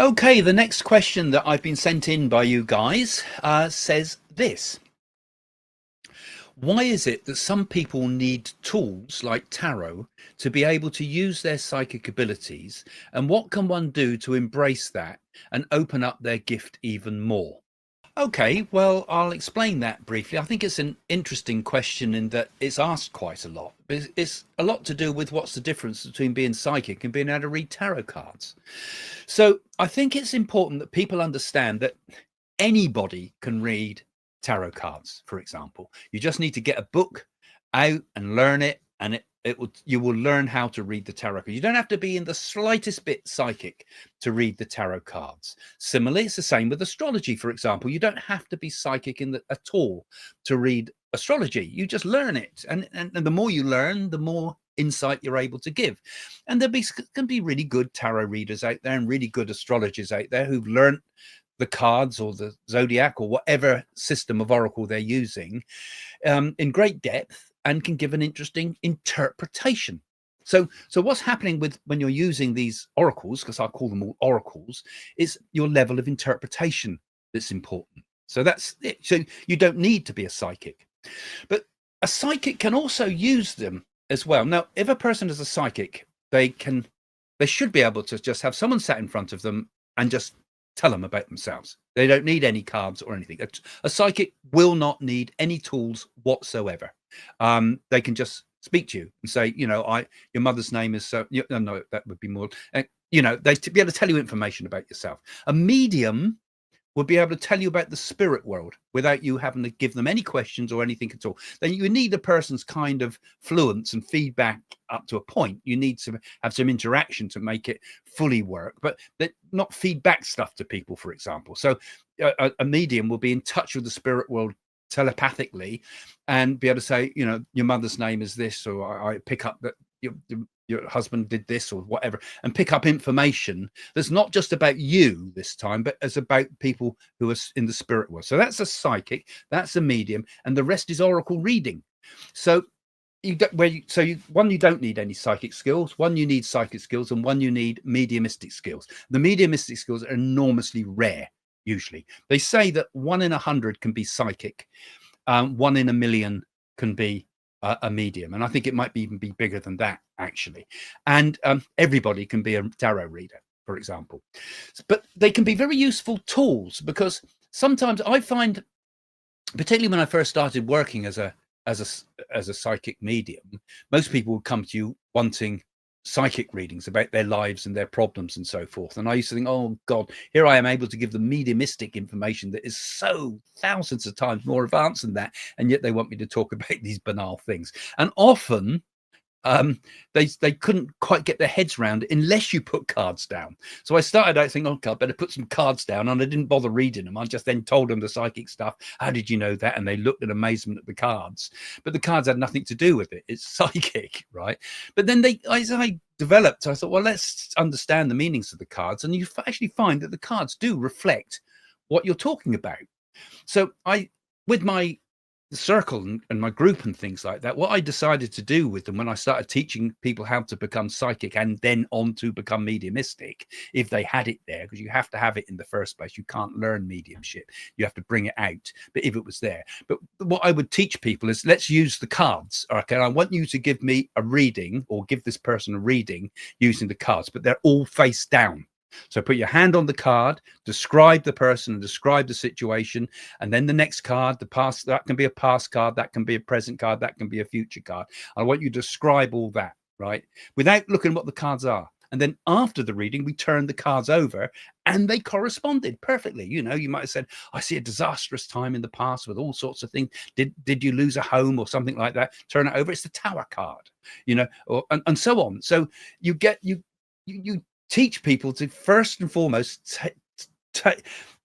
Okay, the next question that I've been sent in by you guys says this. Why is it that some people need tools like tarot to be able to use their psychic abilities? And what can one do to embrace that and open up their gift even more? Okay, well, I'll explain that briefly. I think it's an interesting question in that it's asked quite a lot. It's a lot to do with what's the difference between being psychic and being able to read tarot cards. So I think it's important that people understand that anybody can read tarot cards, for example. You just need to get a book out and learn it, and you will learn how to read the tarot cards. You don't have to be in the slightest bit psychic to read the tarot cards. Similarly, it's the same with astrology, for example. You don't have to be psychic at all to read astrology. You just learn it, and the more you learn, the more insight you're able to give. And can be really good tarot readers out there and really good astrologers out there who've learned the cards or the zodiac or whatever system of oracle they're using in great depth and can give an interesting interpretation. So what's happening with when you're using these oracles, because I call them all oracles, is your level of interpretation that's important. So that's it. So you don't need to be a psychic, but a psychic can also use them as well. Now, if a person is a psychic, they should be able to just have someone sat in front of them and just tell them about themselves. They don't need any cards or anything. A psychic will not need any tools whatsoever. They can just speak to you and say, your mother's name is so. No, that would be more. They be able to tell you information about yourself. A medium will be able to tell you about the spirit world without you having to give them any questions or anything at all. Then you need a person's kind of fluence and feedback up to a point. You need to have some interaction to make it fully work, but not feedback stuff to people, for example. So a medium will be in touch with the spirit world telepathically and be able to say, your mother's name is this, or I pick up that your husband did this or whatever, and pick up information that's not just about you this time, but as about people who are in the spirit world. So that's a psychic, that's a medium, and the rest is oracle reading. So you don't need any psychic skills, one you need psychic skills, and one you need mediumistic skills. The mediumistic skills are enormously rare. Usually they say that 1 in 100 can be psychic, 1 in a million can be a medium, and I think it might even be bigger than that, actually. And everybody can be a tarot reader, for example. But they can be very useful tools, because sometimes I find, particularly when I first started working as a psychic medium, most people would come to you wanting psychic readings about their lives and their problems and so forth. And I used to think, oh God, here I am able to give them mediumistic information that is so thousands of times more advanced than that, and yet they want me to talk about these banal things. And often they couldn't quite get their heads around it unless you put cards down. So I started out thinking, okay, I better put some cards down, and I didn't bother reading them. I just then told them the psychic stuff. How did you know that? And they looked in amazement at the cards, but the cards had nothing to do with it. It's psychic, right? But then as I developed, I thought, well, let's understand the meanings of the cards, and you actually find that the cards do reflect what you're talking about. So with my circle and my group and things like that, what I decided to do with them when I started teaching people how to become psychic and then on to become mediumistic, if they had it there, because you have to have it in the first place. You can't learn mediumship, you have to bring it out. But if it was there, but what I would teach people is, let's use the cards. Okay, I want you to give me a reading, or give this person a reading using the cards, but they're all face down. So put your hand on the card, describe the person and describe the situation. And then the next card, the past, that can be a past card, that can be a present card, that can be a future card. I want you to describe all that, right? Without looking at what the cards are. And then after the reading, we turned the cards over and they corresponded perfectly. You might have said, I see a disastrous time in the past with all sorts of things. Did you lose a home or something like that? Turn it over. It's the Tower card, and so on. So you teach people to first and foremost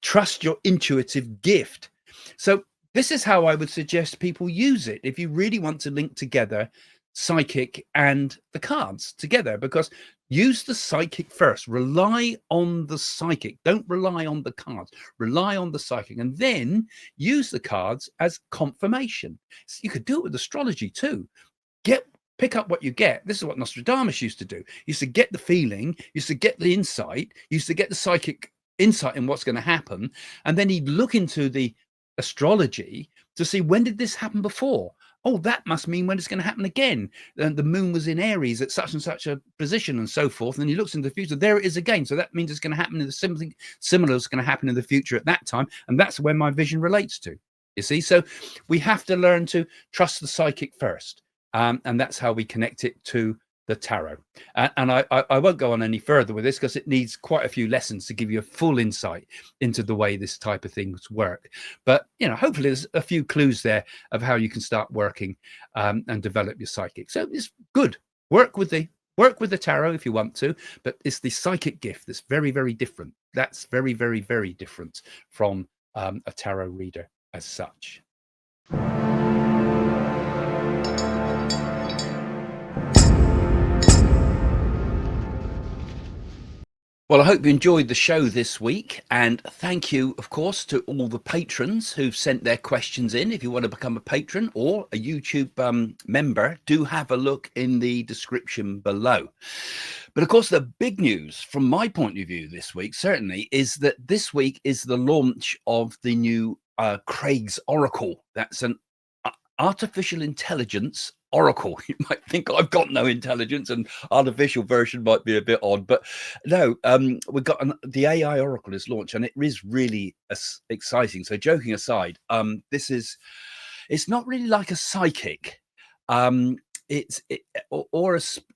trust your intuitive gift. So this is how I would suggest people use it if you really want to link together psychic and the cards together, because use the psychic first. Rely on the psychic. Don't rely on the cards. Rely on the psychic, and then use the cards as confirmation. So you could do it with astrology too. Get pick up what you get. This is what Nostradamus used to do. He used to get the feeling, used to get the insight, used to get the psychic insight in what's going to happen, and then he'd look into the astrology to see, when did this happen before? Oh, that must mean when it's going to happen again. And the moon was in Aries at such and such a position and so forth. And then he looks into the future. There it is again. So that means it's going to happen in the something similar is going to happen in the future at that time. And that's where my vision relates to. You see, so we have to learn to trust the psychic first. And that's how we connect it to the tarot. And I won't go on any further with this because it needs quite a few lessons to give you a full insight into the way this type of things work. But, you know, hopefully there's a few clues there of how you can start working and develop your psychic. So it's good. Work with the tarot if you want to, but it's the psychic gift that's very, very different. That's very, very, very different from a tarot reader as such. Well, I hope you enjoyed the show this week, and thank you, of course, to all the patrons who've sent their questions in. If you want to become a patron or a YouTube member, do have a look in the description below. But of course, the big news from my point of view this week, certainly, is that this week is the launch of the new Craig's Oracle. That's an artificial intelligence oracle. You might think I've got no intelligence, and artificial version might be a bit odd, but no, we've got the AI oracle is launched, and it is really exciting. So joking aside, it's not really like a psychic.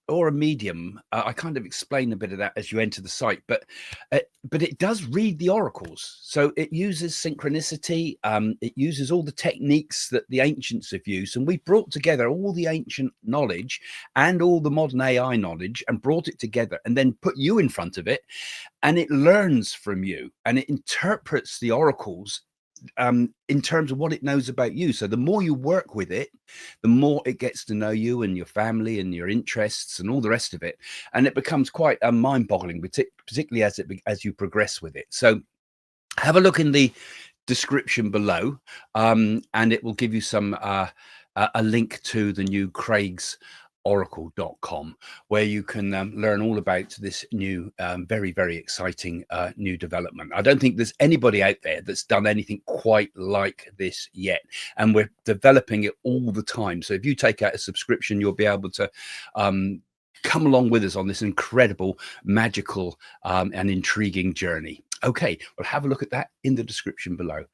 Or a medium. I kind of explain a bit of that as you enter the site, but it does read the oracles. So it uses synchronicity. It uses all the techniques that the ancients have used, and we brought together all the ancient knowledge and all the modern AI knowledge and brought it together, and then put you in front of it, and it learns from you, and it interprets the oracles in terms of what it knows about you. So the more you work with it, the more it gets to know you and your family and your interests and all the rest of it, and it becomes quite mind-boggling, particularly as you progress with it. So have a look in the description below, and it will give you some a link to the new Craig's oracle.com, where you can learn all about this new very, very exciting new development. I don't think there's anybody out there that's done anything quite like this yet, and we're developing it all the time. So if you take out a subscription, you'll be able to come along with us on this incredible, magical and intriguing journey. Okay, well, have a look at that in the description below.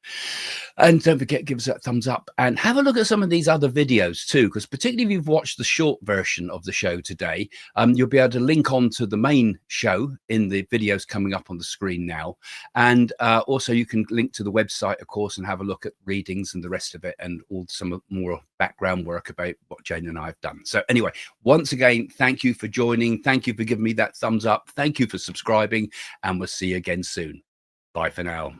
And don't forget, give us that thumbs up and have a look at some of these other videos too, because particularly if you've watched the short version of the show today, you'll be able to link on to the main show in the videos coming up on the screen now. And also you can link to the website, of course, and have a look at readings and the rest of it, and all some more background work about what Jane and I have done. So anyway, once again, thank you for joining. Thank you for giving me that thumbs up. Thank you for subscribing, and we'll see you again soon. Bye for now.